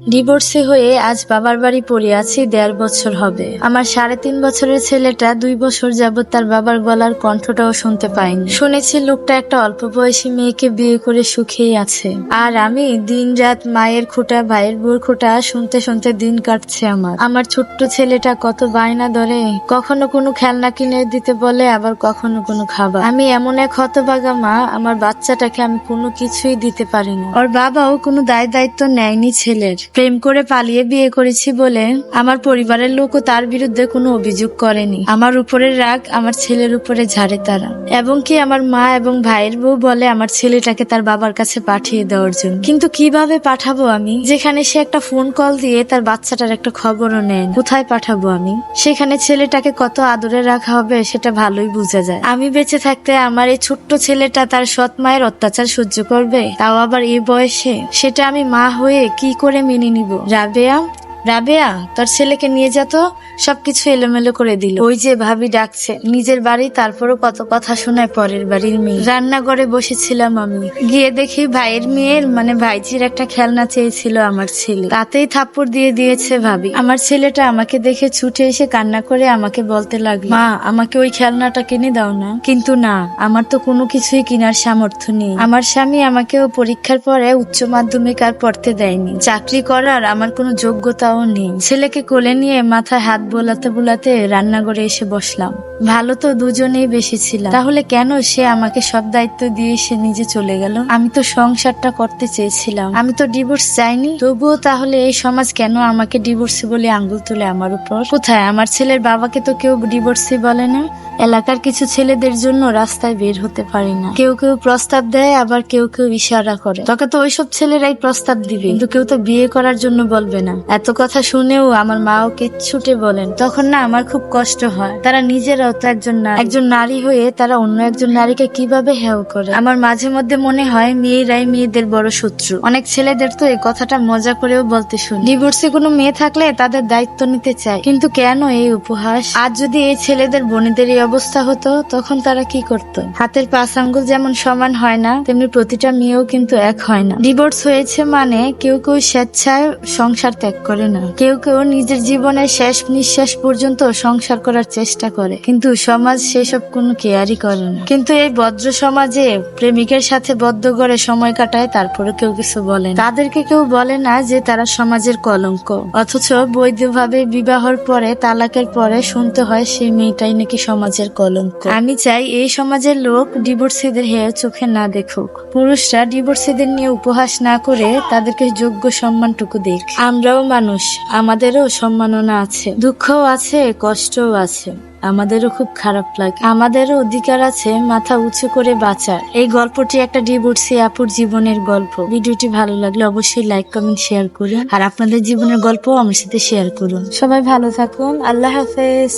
Divorcee হয়ে আজ বাবার বাড়ি পড়ে আছি 1.5 বছর হবে। আমার 3.5 বছরের ছেলেটা 2 বছর যাবত তার বাবার গলার কণ্ঠটাও শুনতে পাইনি। শুনেছি লোকটা একটা অল্প বয়সী মেয়েকে বিয়ে করে সুখেই আছে, আর আমি দিন রাত মায়ের খোঁটা ভাইয়ের বউর খোঁটা শুনতে শুনতে দিন কাটছে আমার ছোট্ট ছেলেটা কত বায়না ধরে, কখনো কোনো খেলনা কিনে দিতে বলে, আবার কখনো কোনো খাবার। আমি এমন এক হতভাগা মা, আমার বাচ্চাটাকে আমি কোনো কিছুই দিতে পারি না। ওর বাবাও কোনো দায়িত্ব নেয়নি ছেলের। প্রেম করে পালিয়ে বিয়ে করেছি বলে আমার পরিবারের লোকও তার বিরুদ্ধে কোনো অভিযোগ করেনি। আমার উপরের রাগ আমার ছেলের উপরে ঝাড়ে তারা, এবং কি আমার মা এবং ভাইয়ের বউ বলে আমার ছেলেটাকে তার বাবার কাছে পাঠিয়ে দেওয়ার জন্য। কিন্তু কিভাবে পাঠাবো আমি, যেখানে সে একটা ফোন কল দিয়ে তার বাচ্চাটার একটা খবরও নেন? কোথায় পাঠাবো আমি? সেখানে ছেলেটাকে কত আদরে রাখা হবে সেটা ভালোই বোঝা যায়। আমি বেঁচে থাকতে আমার এই ছোট্ট ছেলেটা তার সৎ মায়ের অত্যাচার সহ্য করবে, তাও আবার এই বয়সে? সেটা আমি মা হয়ে কি করে মেনে নিব? রাবেয়া, তোর ছেলেকে নিয়ে যেত, সবকিছু এলোমেলো করে দিল। ওই যে ভাবি ডাকছে, নিজের বাড়ি তারপরও কত কথা শোনায় পরের বাড়ির মেয়ে। রান্নাঘরে বসেছিলাম আমি, গিয়ে দেখি ভাইয়ের মেয়ের মানে ভাইজির একটা খেলনা চেয়েছিল আমার ছেলে, তাতেই থাপ্পড় দিয়ে দিয়েছে ভাবি। আমার ছেলেটা আমাকে দেখে ছুটে এসে কান্না করে আমাকে বলতে লাগলো, মা আমাকে ওই খেলনাটা কিনে দাও না। কিন্তু না, আমার তো কোনো কিছুই কেনার সামর্থ্য নেই। আমার স্বামী আমাকেও পরীক্ষার পরে উচ্চ মাধ্যমিক আর পড়তে দেয়নি, চাকরি করার আমার কোনো যোগ্যতা নেই। ছেলেকে কোলে নিয়ে মাথায় হাত বোলাতে বোলাতে রান্নাঘরে এসে বসলাম। ভালো তো দুজনেই বেশি ছিলাম, তাহলে কেন সে আমাকে সব দায়িত্ব দিয়ে সে নিজে চলে গেল? আমি তো সংসারটা করতে চেয়েছিলাম, আমি তো ডিভোর্স চাইনি। তবুও তাহলে এই সমাজ কেন আমাকে ডিভোর্সি বলে আঙ্গুল তুলে আমার উপর? কোথায় আমার ছেলের বাবাকে তো কেউ ডিভোর্সি বলে না। এলাকার কিছু ছেলেদের জন্য রাস্তায় বের হতে পারি না। কেউ কেউ প্রস্তাব দেয়, আবার কেউ কেউ ইশারা করে। তোকে তো ওইসব ছেলেরাই প্রস্তাব দিবে, কিন্তু কেউ তো বিয়ে করার জন্য বলবে না। এত কথা শুনেও আমার মাও কিচ্ছুটে বলেন। তখন না আমার খুব কষ্ট হয়, তারা নিজেরাও তো একজন নারী হয়ে তারা অন্য একজন নারীকে কিভাবে হেয় করে। আমার মাঝে মধ্যে মনে হয় মেয়েরাই মেয়েদের বড় শত্রু। অনেক ছেলেদের তো এই কথাটা মজা করেও বলতে শুনি, ডিভোর্সে কোনো মেয়ে থাকলে তাদের দায়িত্ব নিতে চায়। কিন্তু কেন এই উপহাস? আজ যদি এই ছেলেদের বোনেদের এই অবস্থা হতো, তখন তারা কি করতো? হাতের 5 আঙ্গুল যেমন সমান হয় না, তেমনি প্রতিটা মেয়েও কিন্তু এক হয় না। ডিভোর্স হয়েছে মানে কেউ কেউ স্বেচ্ছায় সংসার ত্যাগ করে না, কেউ কেউ নিজের জীবনের শেষ নিঃশ্বাস পর্যন্ত সংসার করার চেষ্টা করে, কিন্তু সমাজ সেসব কোনো কেয়ারই করে না। কিন্তু এই ভদ্র সমাজে প্রেমিকের সাথে বদ্ধ করে সময় কাটায়, তারপরে কেউ কিছু বলে না। তাদেরকে কেউ বলে না যে তারা সমাজের কলঙ্ক, অথচ বৈধভাবে বিবাহর পরে তালাকের পরে শুনতে হয় সেই মেয়েটাই নাকি সমাজের কলঙ্ক। আমি চাই এই সমাজের লোক ডিভোর্সীদের হেয় চোখে না দেখুক, পুরুষরা ডিভোর্সীদের নিয়ে উপহাস না করে তাদেরকে যোগ্য সম্মানটুকু দেখ। আমরাও মানুষ, আমাদেরও সম্মাননা আছে, দুঃখও আছে, কষ্টও আছে, আমাদেরও খুব খারাপ লাগে, আমাদেরও অধিকার আছে মাথা উঁচু করে বাঁচার। এই গল্পটি একটা ডিভোর্সি আপুর জীবনের গল্প। ভিডিওটি ভালো লাগলে অবশ্যই লাইক কমেন্ট শেয়ার করুন, আর আপনাদের জীবনের গল্প আমার সাথে শেয়ার করুন। সবাই ভালো থাকুন, আল্লাহ হাফেজ।